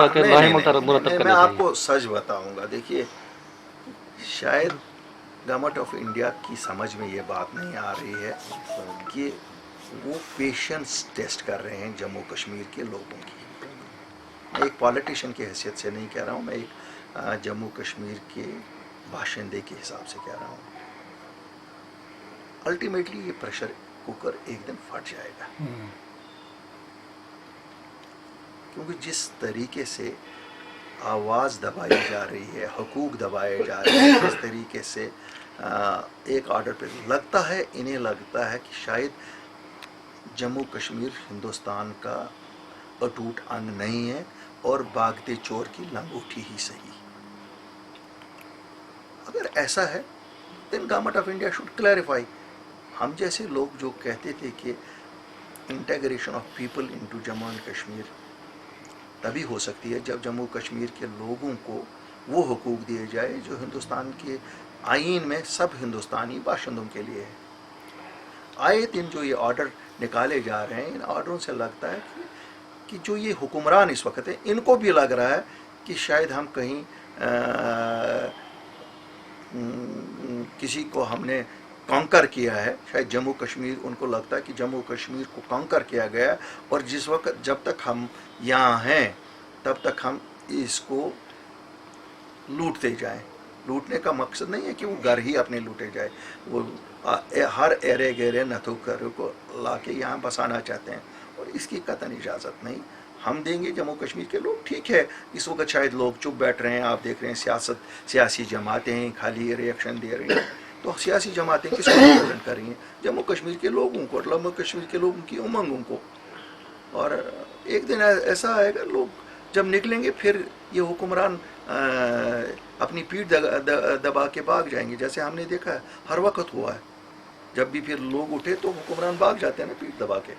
جا کے لاہے مرتب میں کرنا آپ چاہیے. کو سچ بتاؤں گا. دیکھیے شاید گورنمنٹ آف انڈیا کی سمجھ میں یہ بات نہیں آ رہی ہے کہ وہ پیشنس ٹیسٹ کر رہے ہیں جموں کشمیر کے لوگوں کی. میں ایک پالیٹیشین کی حیثیت سے نہیں کہہ رہا ہوں, میں ایک جموں کشمیر کے باشندے کے حساب سے کہہ رہا ہوں. الٹیمیٹلی یہ پریشر کوکر ایک دن پھٹ جائے گا, کیونکہ جس طریقے سے آواز دبائی جا رہی ہے, حقوق دبائے جا رہے ہیں, جس طریقے سے ایک آرڈر پہ انہیں لگتا ہے کہ شاید جموں کشمیر ہندوستان کا اٹوٹ انگ نہیں ہے اور بھاگتے چور کی لنگوٹی ہی صحیح. اگر ایسا ہے then government of India should clarify. ہم جیسے لوگ جو کہتے تھے کہ integration of people into Jammu and Kashmir تبھی ہو سکتی ہے جب جموں کشمیر کے لوگوں کو وہ حقوق دیے جائے جو ہندوستان کے آئین میں سب ہندوستانی باشندوں کے لیے ہے. آئے دن جو یہ آرڈر نکالے جا رہے ہیں, ان آرڈروں سے لگتا ہے کہ جو یہ حکمران اس وقت ہیں ان کو بھی لگ رہا ہے کہ شاید ہم کہیں کسی کو ہم نے کانکر کیا ہے. شاید جموں کشمیر, ان کو لگتا ہے کہ جموں کشمیر کو کانکر کیا گیا, اور جس وقت جب تک ہم یہاں ہیں تب تک ہم اس کو لوٹتے جائیں. لوٹنے کا مقصد نہیں ہے کہ وہ گھر ہی اپنے لوٹے جائے, وہ ہر ایرے گیرے نتھو کرو کو لا کے یہاں بسانا چاہتے ہیں, اور اس کی قطعاً اجازت نہیں ہم دیں گے. جموں کشمیر کے لوگ ٹھیک ہے, اس وقت شاید لوگ چپ بیٹھ رہے ہیں, آپ دیکھ رہے ہیں سیاسی جماعتیں خالی ریئیکشن دے رہی ہیں. تو سیاسی جماعتیں کس کو ریپرزینٹ کر رہی ہیں؟ جموں کشمیر کے لوگوں کو, اور جموں کشمیر کے لوگوں کی امنگوں کو. اور ایک دن ایسا آئے گا لوگ جب نکلیں گے پھر یہ حکمران اپنی پیٹھ دبا کے بھاگ جائیں گے, جیسے ہم نے دیکھا ہے ہر وقت ہوا ہے. جب بھی پھر لوگ اٹھے تو حکمران بھاگ جاتے ہیں نا پیٹھ دبا کے.